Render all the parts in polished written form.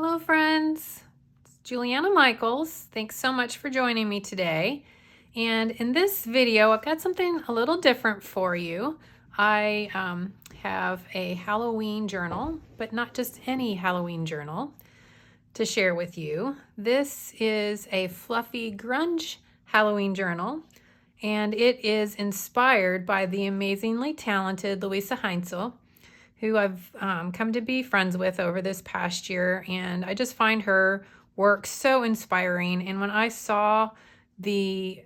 Hello friends, it's Juliana Michaels. Thanks so much for joining me today. And in this video, I've got something a little different for you. I have a Halloween journal, but not just any Halloween journal, to share with you. This is a fluffy grunge Halloween journal, and it is inspired by the amazingly talented LUISE HEINZL, who I've come to be friends with over this past year, and I just find her work so inspiring. And when I saw the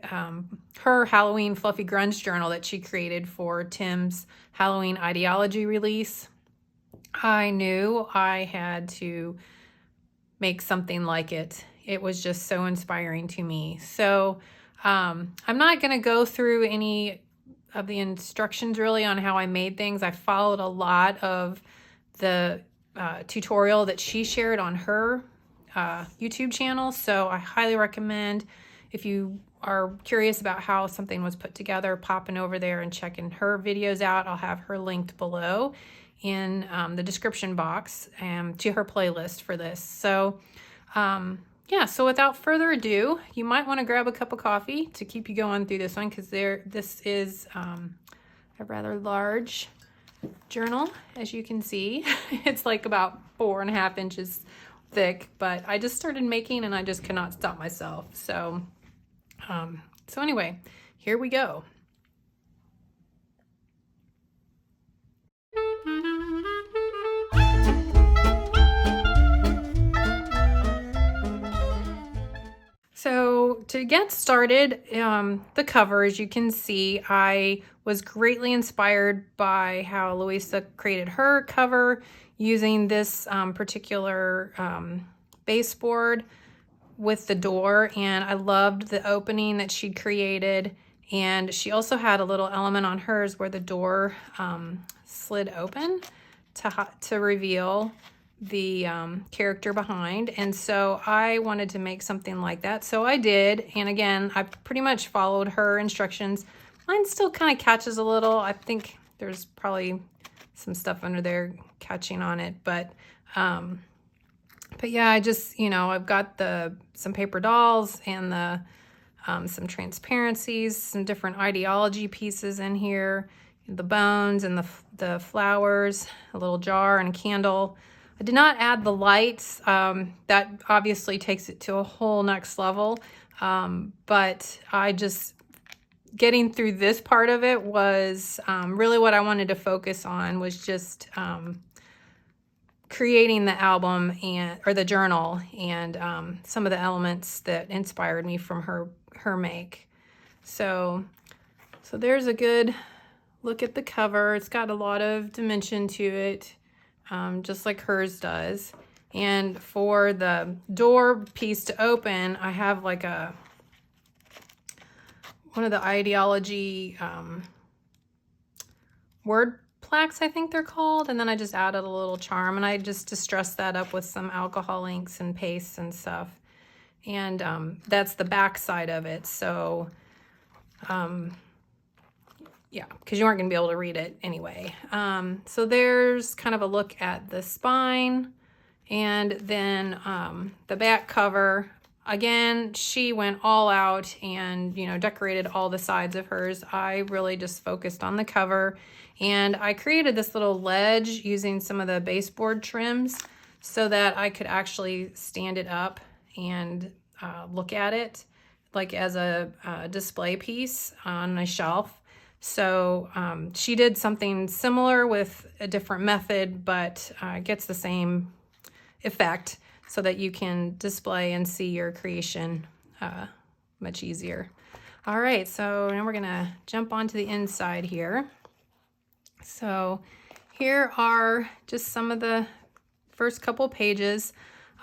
her Halloween Fluffy Grunge journal that she created for Tim's Halloween Idea-ology release, I knew I had to make something like it. It was just so inspiring to me. So I'm not going to go through any of the instructions really on how I made things. I followed a lot of the tutorial that she shared on her YouTube channel. So I highly recommend, if you are curious about how something was put together, popping over there and checking her videos out. I'll have her linked below in the description box to her playlist for this. So yeah, so without further ado, you might want to grab a cup of coffee to keep you going through this one, because this is a rather large journal, as you can see. It's like about 4.5 inches thick, but I just started making and I just cannot stop myself. So, so anyway, here we go. So to get started, the cover, as you can see, I was greatly inspired by how LUISE created her cover using this particular baseboard with the door, and I loved the opening that she'd created. And she also had a little element on hers where the door slid open to reveal the character behind, and so I wanted to make something like that, so I did. And again, I pretty much followed her instructions. Mine still kind of catches a little. I think there's probably some stuff under there catching on it, but yeah, I just, I've got some paper dolls and some transparencies, some different ideology pieces in here, the bones and the flowers, a little jar and a candle. I did not add the lights. That obviously takes it to a whole next level. But getting through this part of it was really what I wanted to focus on, was just creating the album or the journal, and some of the elements that inspired me from her make. So there's a good look at the cover. It's got a lot of dimension to it, just like hers does. And for the door piece to open, I have like one of the ideology word plaques, I think they're called, and then I just added a little charm, and I just distressed that up with some alcohol inks and pastes and stuff. And that's the back side of it. So yeah, because you aren't going to be able to read it anyway. So there's kind of a look at the spine, and then the back cover. Again, she went all out and, decorated all the sides of hers. I really just focused on the cover, and I created this little ledge using some of the baseboard trims so that I could actually stand it up and look at it like as a display piece on a shelf. So she did something similar with a different method, but gets the same effect so that you can display and see your creation much easier. All right, so now we're gonna jump onto the inside here. So here are just some of the first couple pages.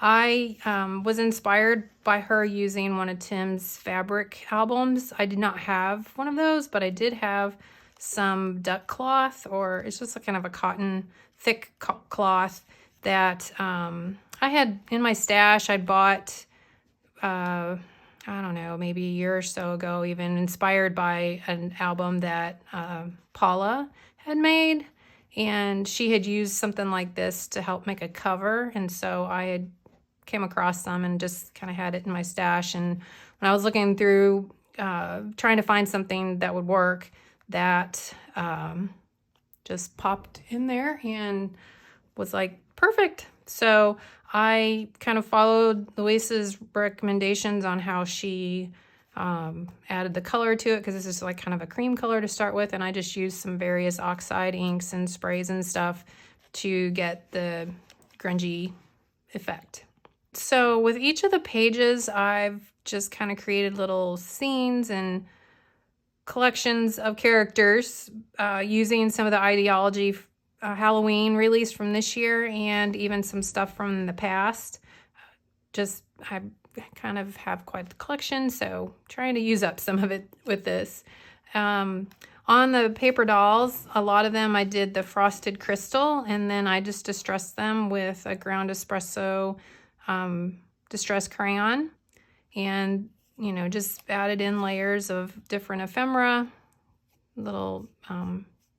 I was inspired by her using one of Tim's fabric albums. I did not have one of those, but I did have some duck cloth, or it's just kind of a cotton thick cloth that I had in my stash. I'd bought, I don't know, maybe a year or so ago, even, inspired by an album that Paula had made. And she had used something like this to help make a cover. And so I had came across some and just kind of had it in my stash. And when I was looking through, trying to find something that would work, that just popped in there and was like, perfect. So I kind of followed Louise's recommendations on how she added the color to it, because this is like kind of a cream color to start with, and I just used some various oxide inks and sprays and stuff to get the grungy effect. So with each of the pages, I've just kind of created little scenes and collections of characters using some of the Idea-ology Halloween release from this year, and even some stuff from the past. I kind of have quite the collection, so trying to use up some of it with this. On the paper dolls, a lot of them I did the frosted crystal, and then I just distressed them with a ground espresso distress crayon, and just added in layers of different ephemera, little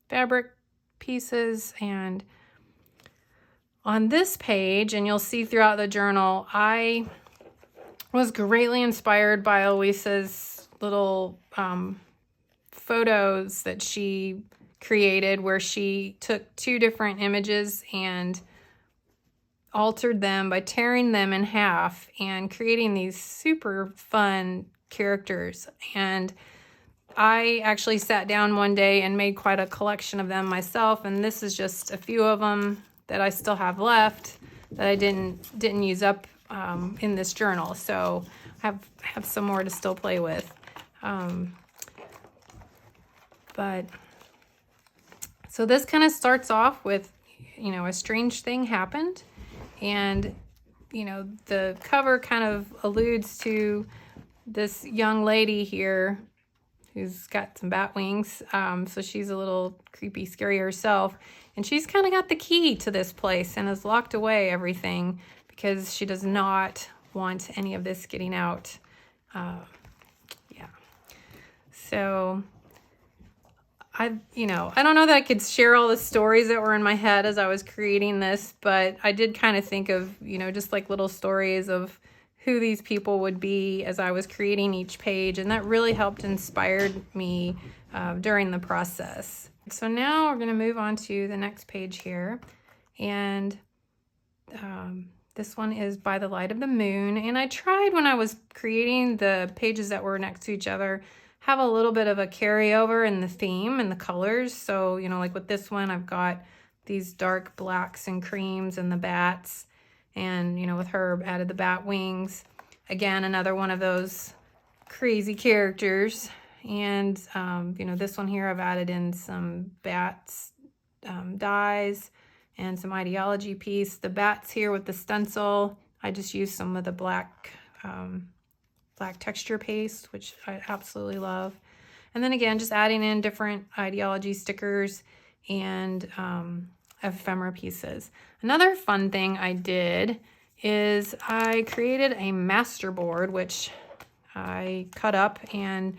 fabric pieces. And on this page, and you'll see throughout the journal, I was greatly inspired by Louise's little photos that she created, where she took two different images and altered them by tearing them in half and creating these super fun characters. And I actually sat down one day and made quite a collection of them myself, and this is just a few of them that I still have left that I didn't use up in this journal. So I have some more to still play with. But so this kind of starts off with, a strange thing happened. And, the cover kind of alludes to this young lady here who's got some bat wings. So she's a little creepy, scary herself. And she's kind of got the key to this place and has locked away everything because she does not want any of this getting out. Yeah. So I don't know that I could share all the stories that were in my head as I was creating this, but I did kind of think of, just like little stories of who these people would be as I was creating each page. And that really helped inspire me during the process. So now we're going to move on to the next page here. And this one is By the Light of the Moon. And I tried, when I was creating the pages that were next to each other, have a little bit of a carryover in the theme and the colors. So, like with this one, I've got these dark blacks and creams and the bats. And, with her, added the bat wings. Again, another one of those crazy characters. And, this one here, I've added in some bats dies and some Idea-ology piece. The bats here with the stencil, I just used some of the black texture paste, which I absolutely love. And then again, just adding in different Idea-ology stickers and ephemera pieces. Another fun thing I did is I created a master board, which I cut up and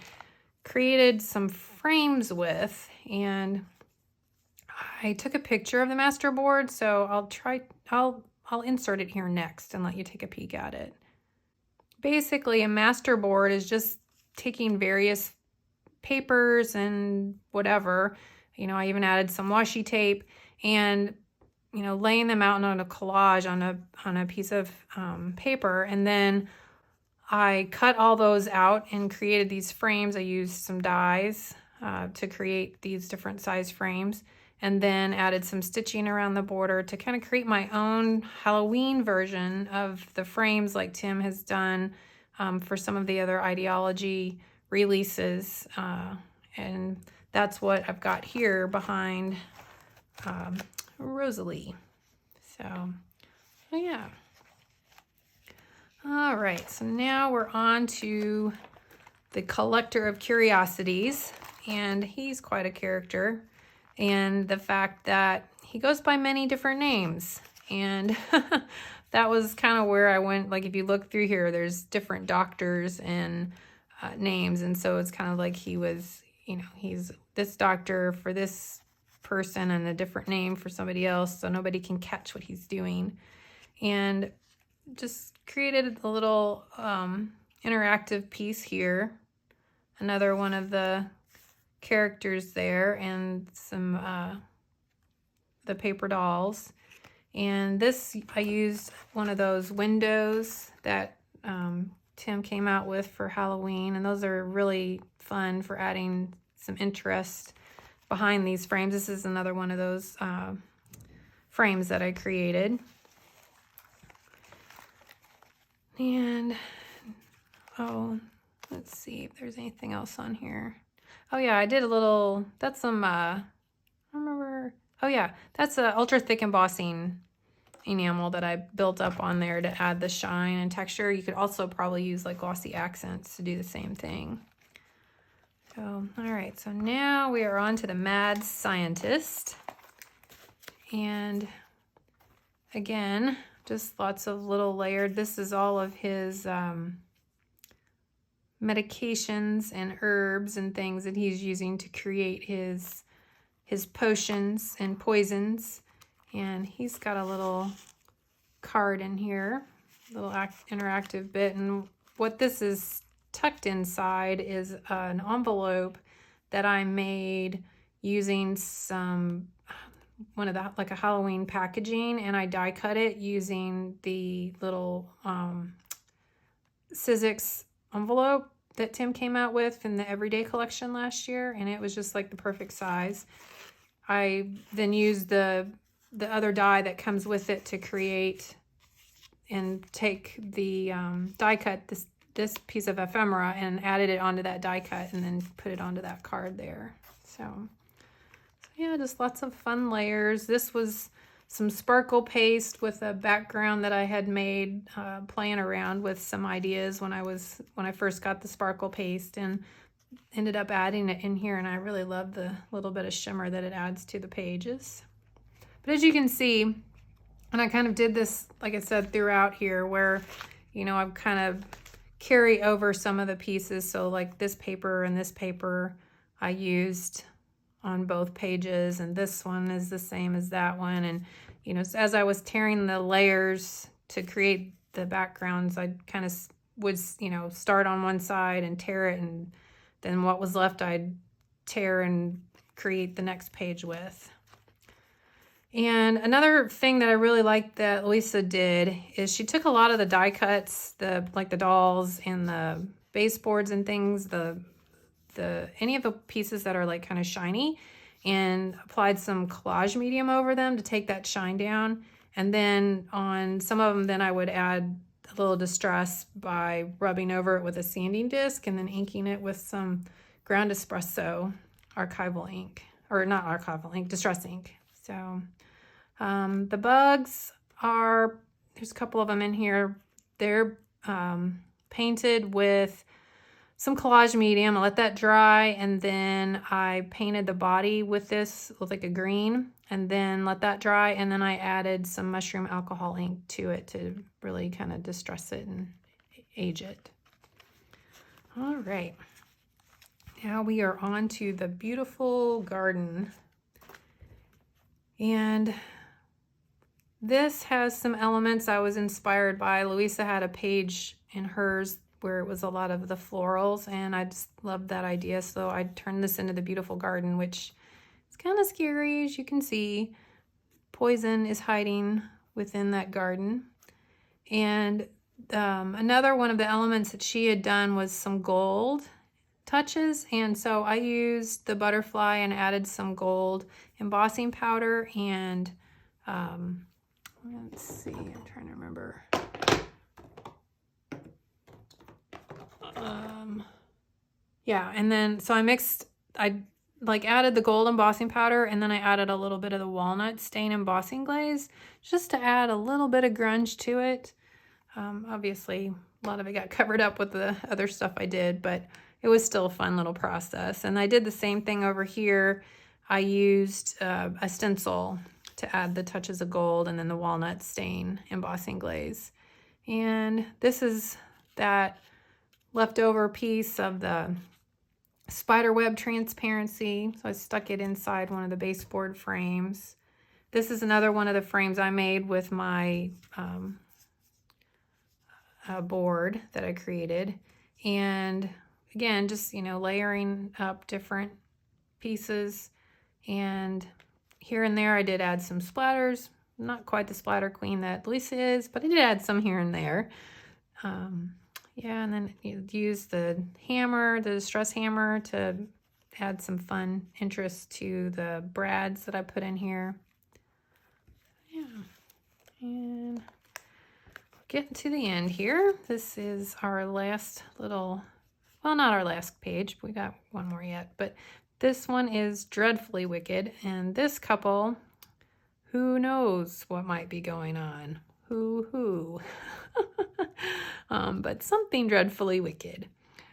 created some frames with, and I took a picture of the master board, so I'll insert it here next and let you take a peek at it. Basically, a master board is just taking various papers and whatever, I even added some washi tape, and laying them out on a collage on a piece of paper. And then I cut all those out and created these frames. I used some dies to create these different size frames, and then added some stitching around the border to kind of create my own Halloween version of the frames, like Tim has done for some of the other Idea-ology releases. And that's what I've got here behind Rosalie. So yeah. All right, so now we're on to the Collector of Curiosities, and he's quite a character. And the fact that he goes by many different names, and that was kind of where I went. Like, if you look through here, there's different doctors and names, and so it's kind of like he was, he's this doctor for this person and a different name for somebody else, so nobody can catch what he's doing. And just created a little interactive piece here. Another one of the characters there, and some the paper dolls. And this, I used one of those windows that Tim came out with for Halloween, and those are really fun for adding some interest behind these frames. This is another one of those frames that I created. And oh, let's see if there's anything else on here. Oh yeah, I did a little, that's some I don't remember. Oh yeah, that's a ultra thick embossing enamel that I built up on there to add the shine and texture. You could also probably use like glossy accents to do the same thing. So, all right, so now we are on to the Mad Scientist. And again, just lots of little layered. This is all of his medications and herbs and things that he's using to create his potions and poisons. And he's got a little card in here, little interactive bit. And what this is tucked inside is an envelope that I made using some like a Halloween packaging, and I die cut it using the little Sizzix envelope that Tim came out with in the Everyday collection last year, and it was just like the perfect size. I then used the other die that comes with it to create and take the die cut this piece of ephemera and added it onto that die cut and then put it onto that card there. So yeah, just lots of fun layers. This was some sparkle paste with a background that I had made playing around with some ideas when I first got the sparkle paste, and ended up adding it in here, and I really love the little bit of shimmer that it adds to the pages. But as you can see, and I kind of did this, like I said, throughout here, where, you know, I've kind of carry over some of the pieces. So like this paper and this paper I used on both pages, and this one is the same as that one. And, you know, so as I was tearing the layers to create the backgrounds, I kind of would, you know, start on one side and tear it, and then what was left I'd tear and create the next page with. And another thing that I really liked that Louisa did is she took a lot of the die cuts, like the dolls and the baseboards and things, any of the pieces that are like kind of shiny, and applied some collage medium over them to take that shine down. And then on some of them, then I would add a little distress by rubbing over it with a sanding disc and then inking it with some ground espresso archival ink, or not archival ink, distress ink. So the bugs are, there's a couple of them in here. They're painted with some collage medium. I let that dry, and then I painted the body with this with like a green, and then let that dry, and then I added some mushroom alcohol ink to it to really kind of distress it and age it. All right, now we are on to the beautiful garden. And this has some elements I was inspired by. Louisa had a page in hers where it was a lot of the florals, and I just loved that idea. So I turned this into the beautiful garden, which is kind of scary, as you can see. Poison is hiding within that garden. And another one of the elements that she had done was some gold touches, and so I used the butterfly and added some gold embossing powder, and let's see, I'm trying to remember. Yeah, and then so I like added the gold embossing powder, and then I added a little bit of the walnut stain embossing glaze just to add a little bit of grunge to it. Obviously a lot of it got covered up with the other stuff I did, but it was still a fun little process. And I did the same thing over here. I used a stencil to add the touches of gold, and then the walnut stain embossing glaze. And this is that leftover piece of the spiderweb transparency. So I stuck it inside one of the baseboard frames. This is another one of the frames I made with my board that I created. And again, just, layering up different pieces. And here and there I did add some splatters. Not quite the splatter queen that Lisa is, but I did add some here and there. Yeah, and then you use the hammer, the distress hammer, to add some fun interest to the brads that I put in here. Yeah, and getting to the end here. This is our last little, well, not our last page. We got one more yet, but this one is dreadfully wicked. And this couple, who knows what might be going on? Who? But something dreadfully wicked.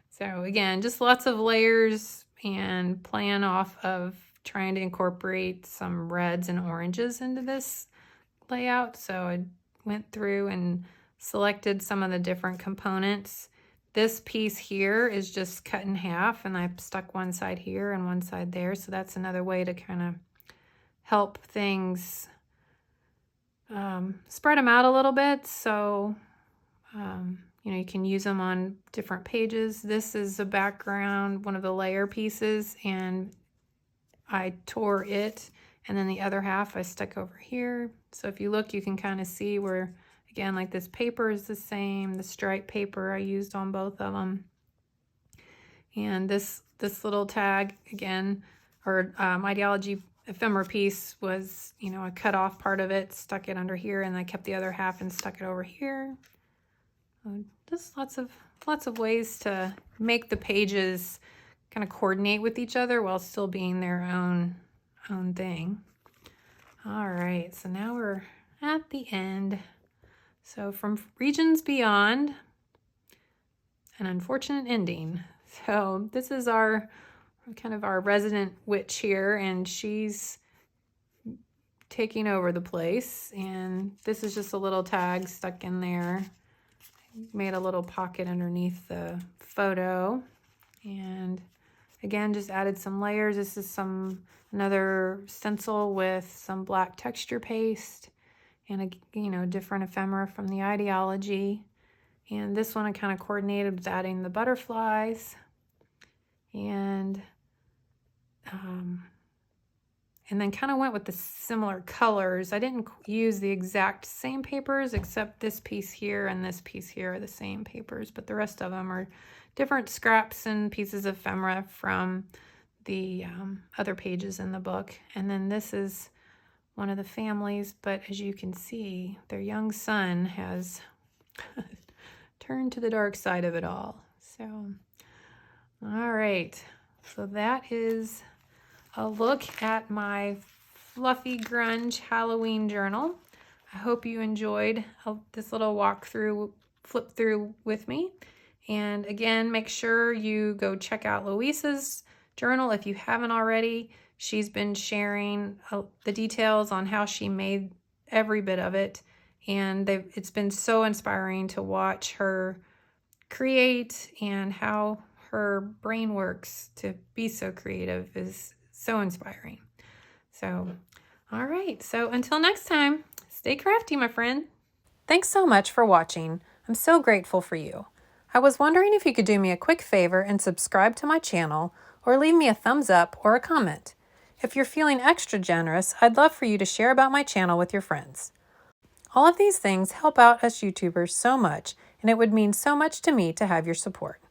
So again, just lots of layers and playing off of trying to incorporate some reds and oranges into this layout. So I went through and selected some of the different components. This piece here is just cut in half, and I stuck one side here and one side there. So that's another way to kind of help things spread them out a little bit. So, you can use them on different pages. This is a background, one of the layer pieces, and I tore it, and then the other half I stuck over here. So if you look, you can kind of see where, again, like this paper is the same, the stripe paper I used on both of them. And this little tag, again, or Idea-ology ephemera piece was, I cut off part of it, stuck it under here, and I kept the other half and stuck it over here. Just lots of ways to make the pages kind of coordinate with each other while still being their own thing. All right, so now we're at the end. So from Regions Beyond, an unfortunate ending. So this is our kind of our resident witch here, and she's taking over the place. And this is just a little tag stuck in there. Made a little pocket underneath the photo, and again, just added some layers. This is another stencil with some black texture paste and a different ephemera from the Idea-ology. And this one I kind of coordinated with adding the butterflies, and then kind of went with the similar colors. I didn't use the exact same papers, except this piece here and this piece here are the same papers, but the rest of them are different scraps and pieces of ephemera from the other pages in the book. And then this is one of the families, but as you can see, their young son has turned to the dark side of it all. So, all right, so that is a look at my fluffy grunge Halloween journal. I hope you enjoyed this little walkthrough, flip through with me. And again, make sure you go check out Louise's journal if you haven't already. She's been sharing the details on how she made every bit of it. And it's been so inspiring to watch her create, and how her brain works to be so creative is so inspiring. So, all right. So until next time, stay crafty, my friend. Thanks so much for watching. I'm so grateful for you. I was wondering if you could do me a quick favor and subscribe to my channel, or leave me a thumbs up or a comment. If you're feeling extra generous, I'd love for you to share about my channel with your friends. All of these things help out us YouTubers so much, and it would mean so much to me to have your support.